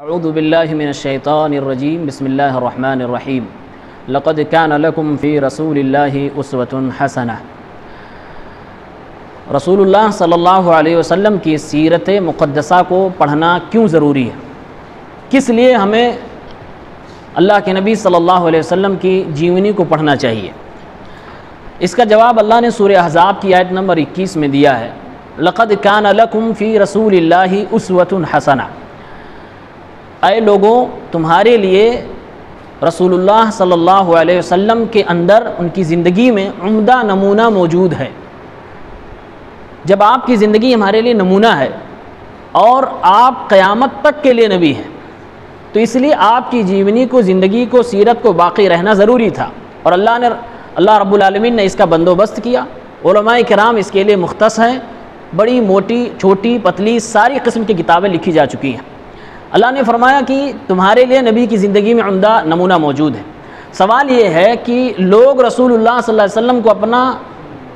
اعوذ باللہ من الشیطان الرجیم بسم اللہ الرحمن الرحیم لقد کان لکم فی رسول اللہ اسوۃ حسنہ۔ رسول اللہ صلی اللہ علیہ وسلم کی سیرت مقدسہ کو پڑھنا کیوں ضروری ہے؟ کس لیے ہمیں اللہ کے نبی صلی اللہ علیہ وسلم کی جیونی کو پڑھنا چاہیے؟ اس کا جواب اللہ نے سورہ احزاب کی آیت نمبر 21 میں دیا ہے، لقد کان لکم فی رسول اللہ اسوۃ حسنہ۔ اے لوگوں، تمہارے لیے رسول اللہ صلی اللہ علیہ وسلم کے اندر ان کی زندگی میں عمدہ نمونہ موجود ہے۔ جب آپ کی زندگی ہمارے لیے نمونہ ہے اور آپ قیامت تک کے لیے نبی ہیں، تو اس لیے آپ کی جیونی کو، زندگی کو، سیرت کو باقی رہنا ضروری تھا، اور اللہ رب العالمین نے اس کا بندوبست کیا۔ علماء کرام اس کے لیے مختص ہیں، بڑی موٹی، چھوٹی، پتلی، ساری قسم کی کتابیں لکھی جا چکی ہیں۔ اللہ نے فرمایا کہ تمہارے لیے نبی کی زندگی میں عمدہ نمونہ موجود ہے۔ سوال یہ ہے کہ لوگ رسول اللہ صلی اللہ علیہ وسلم کو اپنا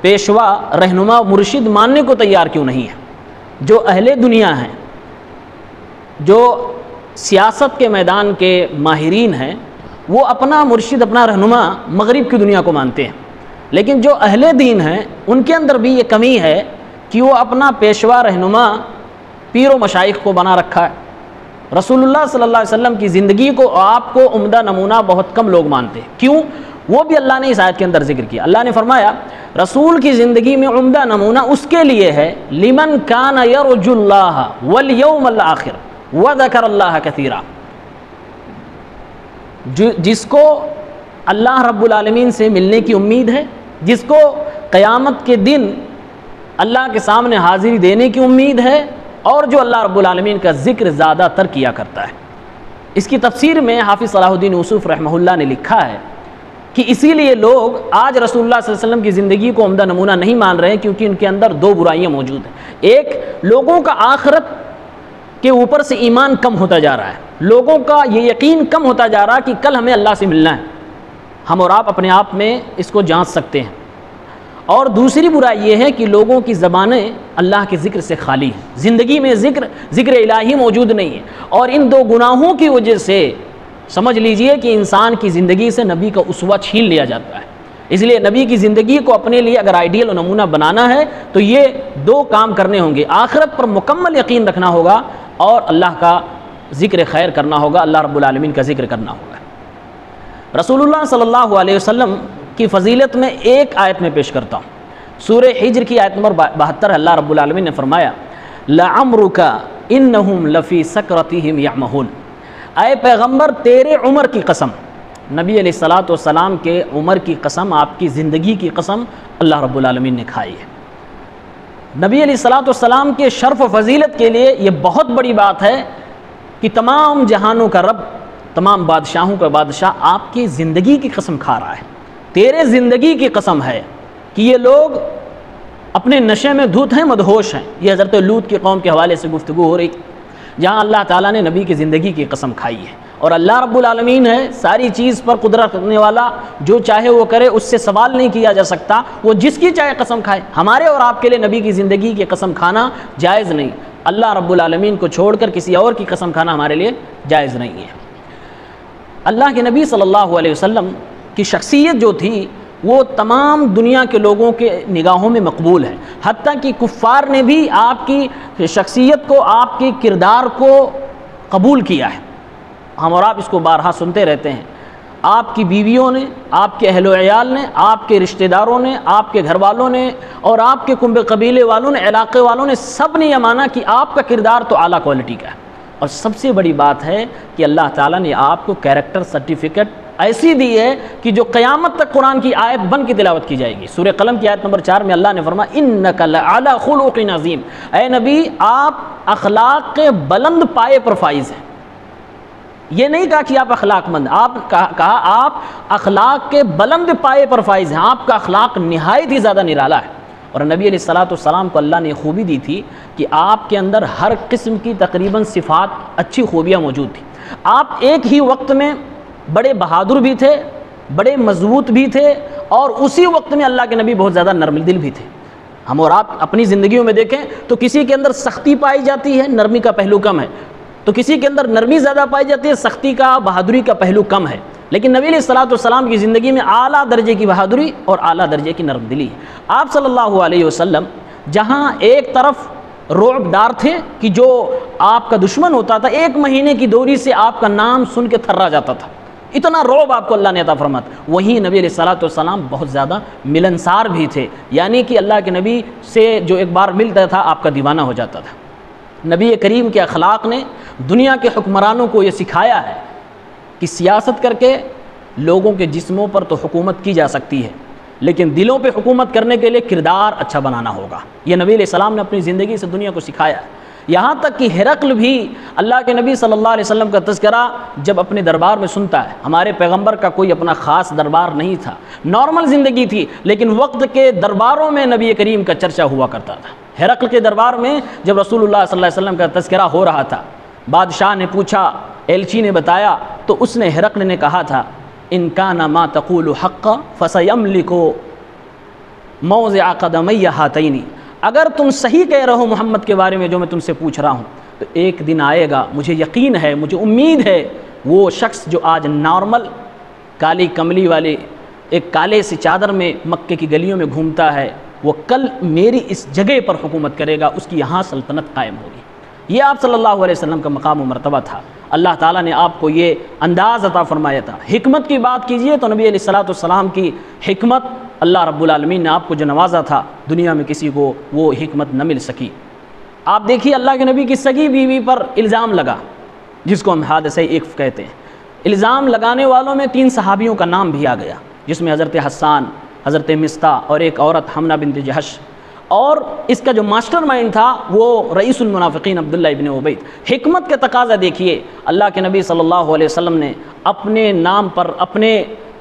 پیشوا، رہنما، مرشد ماننے کو تیار کیوں نہیں ہے؟ جو اہل دنیا ہیں، جو سیاست کے میدان کے ماہرین ہیں، وہ اپنا مرشد، اپنا رہنما مغرب کی دنیا کو مانتے ہیں، لیکن جو اہل دین ہیں ان کے اندر بھی یہ کمی ہے کہ وہ اپنا پیشوا، رہنما پیر و مشائخ کو بنا رکھا ہے۔ رسول اللہ صلی اللہ علیہ وسلم کی زندگی کو، آپ کو عمدہ نمونہ بہت کم لوگ مانتے ہیں۔ کیوں؟ وہ بھی اللہ نے اس آیت کے اندر ذکر کیا۔ اللہ نے فرمایا رسول کی زندگی میں عمدہ نمونہ اس کے لیے ہے، لمن کان یرجو اللہ والیوم الآخر وذکر اللہ کثیرا، جس کو اللہ رب العالمین سے ملنے کی امید ہے، جس کو قیامت کے دن اللہ کے سامنے حاضری دینے کی امید ہے، اور جو اللہ رب العالمین کا ذکر زیادہ تر کیا کرتا ہے۔ اس کی تفسیر میں حافظ صلاح الدین یوسف رحمہ اللہ نے لکھا ہے کہ اسی لیے لوگ آج رسول اللہ صلی اللہ علیہ وسلم کی زندگی کو عمدہ نمونہ نہیں مان رہے ہیں، کیونکہ ان کے اندر دو برائیاں موجود ہیں۔ ایک، لوگوں کا آخرت کے اوپر سے ایمان کم ہوتا جا رہا ہے، لوگوں کا یہ یقین کم ہوتا جا رہا ہے کہ کل ہمیں اللہ سے ملنا ہے۔ ہم اور آپ اپنے آپ میں اس کو جانچ سکتے ہیں۔ اور دوسری برائی یہ ہے کہ لوگوں کی زبانیں اللہ کے ذکر سے خالی ہیں، زندگی میں ذکر الہی موجود نہیں ہے، اور ان دو گناہوں کی وجہ سے سمجھ لیجئے کہ انسان کی زندگی سے نبی کا اسوہ چھین لیا جاتا ہے۔ اس لیے نبی کی زندگی کو اپنے لیے اگر آئیڈیل و نمونہ بنانا ہے تو یہ دو کام کرنے ہوں گے، آخرت پر مکمل یقین رکھنا ہوگا اور اللہ کا ذکر خیر کرنا ہوگا، اللہ رب العالمین کا ذکر کرنا ہوگا۔ رسول اللہ صلی اللہ علیہ وسلم کی فضیلت میں ایک آیت میں پیش کرتا ہوں، سورہ حجر کی آیت نمبر 72۔ اللہ رب العالمین نے فرمایا لَعَمْرُكَ إِنَّهُمْ لَفِي سَكْرَتِهِمْ يَعْمَهُونَ۔ اے پیغمبر، تیرے عمر کی قسم، نبی علیہ الصلوۃ والسلام کے عمر کی قسم، آپ کی زندگی کی قسم اللہ رب العالمین نے کھائی ہے۔ نبی علیہ الصلوۃ والسلام کے شرف و فضیلت کے لیے یہ بہت بڑی بات ہے کہ تمام جہانوں کا رب، تمام بادشاہوں کا بادشاہ آپ کی زندگی کی قسم کھا رہا ہے۔ تیرے زندگی کی قسم ہے کہ یہ لوگ اپنے نشے میں دھت ہیں، مدہوش ہیں۔ یہ حضرت لوط کی قوم کے حوالے سے گفتگو ہو رہی، جہاں اللہ تعالیٰ نے نبی کی زندگی کی قسم کھائی ہے، اور اللہ رب العالمین ہے ساری چیز پر قدرت رکھنے والا، جو چاہے وہ کرے، اس سے سوال نہیں کیا جا سکتا، وہ جس کی چاہے قسم کھائے۔ ہمارے اور آپ کے لیے نبی کی زندگی کی قسم کھانا جائز نہیں، اللہ رب العالمین کو چھوڑ کر کسی اور کی قسم کھانا ہمارے لیے جائز نہیں ہے۔ اللہ کے نبی صلی اللہ علیہ وسلم کی شخصیت جو تھی وہ تمام دنیا کے لوگوں کے نگاہوں میں مقبول ہے، حتیٰ کہ کفار نے بھی آپ کی شخصیت کو، آپ کے کردار کو قبول کیا ہے۔ ہم اور آپ اس کو بارہا سنتے رہتے ہیں۔ آپ کی بیویوں نے، آپ کے اہل و عیال نے، آپ کے رشتہ داروں نے، آپ کے گھر والوں نے، اور آپ کے قبیلے والوں نے، علاقے والوں نے، سب نے یہ مانا کہ آپ کا کردار تو اعلیٰ کوالٹی کا ہے۔ اور سب سے بڑی بات ہے کہ اللہ تعالیٰ نے آپ کو کیریکٹر سرٹیفکیٹ ایسی دی ہے کہ جو قیامت تک قرآن کی آیت بن کے تلاوت کی جائے گی۔ سورہ قلم کی آیت نمبر 4 میں اللہ نے فرمایا اِنَّكَ لَعَلَىٰ خُلُقٍ عَظِيمٍ، اے نبی آپ اخلاق کے بلند پائے پر فائز ہیں۔ یہ نہیں کہا کہ آپ اخلاق مند، آپ کہا آپ اخلاق کے بلند پائے پر فائز ہیں، آپ کا اخلاق نہایت ہی زیادہ نرالا ہے۔ اور نبی علیہ الصلوۃ والسلام کو اللہ نے خوبی دی تھی کہ آپ کے اندر ہر قسم کی تقریباً صفات، اچھی خوبیاں موجود تھیں۔ آپ ایک ہی وقت میں بڑے بہادر بھی تھے، بڑے مضبوط بھی تھے، اور اسی وقت میں اللہ کے نبی بہت زیادہ نرم دل بھی تھے۔ ہم اور آپ اپنی زندگیوں میں دیکھیں تو کسی کے اندر سختی پائی جاتی ہے، نرمی کا پہلو کم ہے۔ تو کسی کے اندر نرمی زیادہ پائی جاتی ہے، سختی کا، بہادری کا پہلو کم ہے، لیکن نبی علیہ الصلوۃ والسلام کی زندگی میں اعلیٰ درجے کی بہادری اور اعلیٰ درجے کی نرم دلی ہے۔ آپ صلی اللہ علیہ وسلم جہاں ایک طرف رعب دار تھے کہ جو آپ کا دشمن ہوتا تھا 1 مہینے کی دوری سے آپ کا نام سن کے تھرا جاتا تھا، اتنا رعب آپ کو اللہ نے عطا فرمایا، وہیں نبی علیہ الصلوۃ والسلام بہت زیادہ ملنسار بھی تھے، یعنی کہ اللہ کے نبی سے جو ایک بار ملتا تھا آپ کا دیوانہ ہو جاتا تھا۔ نبی کریم کے اخلاق نے دنیا کے حکمرانوں کو یہ سکھایا ہے کہ سیاست کر کے لوگوں کے جسموں پر تو حکومت کی جا سکتی ہے، لیکن دلوں پہ حکومت کرنے کے لیے کردار اچھا بنانا ہوگا۔ یہ نبی علیہ السلام نے اپنی زندگی سے دنیا کو سکھایا ہے، یہاں تک کہ ہرقل بھی اللہ کے نبی صلی اللہ علیہ وسلم کا تذکرہ جب اپنے دربار میں سنتا ہے، ہمارے پیغمبر کا کوئی اپنا خاص دربار نہیں تھا، نارمل زندگی تھی، لیکن وقت کے درباروں میں نبی کریم کا چرچا ہوا کرتا تھا۔ ہرقل کے دربار میں جب رسول اللہ صلی اللہ علیہ وسلم کا تذکرہ ہو رہا تھا، بادشاہ نے پوچھا، ایلچی نے بتایا، تو اس نے ہرقل نے کہا تھا ان کان ما تقول حقا فسیملک موضع قدمی ہاتین، اگر تم صحیح کہہ رہے ہو محمد کے بارے میں جو میں تم سے پوچھ رہا ہوں، تو ایک دن آئے گا، مجھے یقین ہے، مجھے امید ہے، وہ شخص جو آج نارمل کالی کملی والے ایک کالے سی چادر میں مکے کی گلیوں میں گھومتا ہے، وہ کل میری اس جگہ پر حکومت کرے گا، اس کی یہاں سلطنت قائم ہوگی۔ یہ آپ صلی اللہ علیہ وسلم کا مقام و مرتبہ تھا، اللہ تعالیٰ نے آپ کو یہ انداز عطا فرمایا تھا۔ حکمت کی بات کیجئے تو نبی علیہ الصلوۃ والسلام کی حکمت، اللہ رب العالمین نے آپ کو جو نوازا تھا، دنیا میں کسی کو وہ حکمت نہ مل سکی۔ آپ دیکھیے اللہ کے نبی کی سگی بیوی پر الزام لگا، جس کو ہم حادثہ عفک کہتے ہیں۔ الزام لگانے والوں میں 3 صحابیوں کا نام بھی آ گیا، جس میں حضرت حسان، حضرت مصطح اور ایک عورت حمنہ بنت جہش، اور اس کا جو ماسٹر مائنڈ تھا وہ رئیس المنافقین عبداللہ ابن ابی۔ حکمت کا تقاضا دیکھیے، اللہ کے نبی صلی اللہ علیہ وسلم نے اپنے نام پر اپنے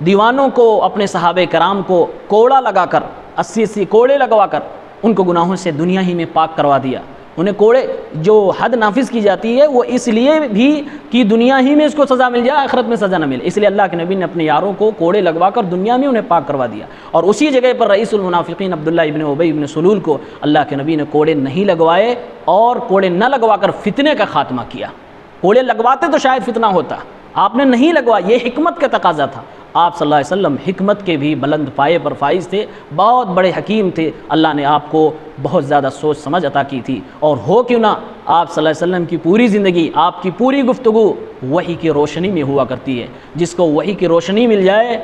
دیوانوں کو، اپنے صحابہ کرام کو کوڑا لگا کر 80 کوڑے لگوا کر ان کو گناہوں سے دنیا ہی میں پاک کروا دیا۔ انہیں کوڑے جو حد نافذ کی جاتی ہے وہ اس لیے بھی کہ دنیا ہی میں اس کو سزا مل جائے، آخرت میں سزا نہ ملے، اس لیے اللہ کے نبی نے اپنے یاروں کو کوڑے لگوا کر دنیا میں انہیں پاک کروا دیا۔ اور اسی جگہ پر رئیس المنافقین عبداللہ ابن ابی ابن سلول کو اللہ کے نبی نے کوڑے نہیں لگوائے، اور کوڑے نہ لگوا کر فتنے کا خاتمہ کیا۔ کوڑے لگواتے تو شاید فتنہ ہوتا، آپ نے نہیں لگوایا، یہ حکمت کا تقاضا تھا۔ آپ صلی اللہ علیہ وسلم حکمت کے بھی بلند پائے پر فائز تھے، بہت بڑے حکیم تھے، اللہ نے آپ کو بہت زیادہ سوچ سمجھ عطا کی تھی۔ اور ہو کیوں نہ آپ صلی اللہ علیہ وسلم کی پوری زندگی، آپ کی پوری گفتگو وحی کی روشنی میں ہوا کرتی ہے، جس کو وحی کی روشنی مل جائے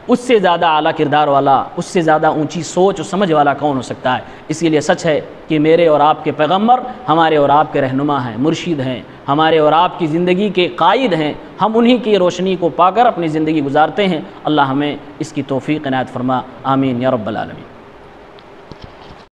اس سے زیادہ اعلیٰ کردار والا، اس سے زیادہ اونچی سوچ اور سمجھ والا کون ہو سکتا ہے۔ اسی لیے سچ ہے کہ میرے اور آپ کے پیغمبر ہمارے اور آپ کے رہنما ہیں، مرشد ہیں، ہمارے اور آپ کی زندگی کے قائد ہیں، ہم انہی کی روشنی کو پا کر اپنی زندگی گزارتے ہیں۔ اللہ ہمیں اس کی توفیق عنایت فرما، آمین یا رب العالمین۔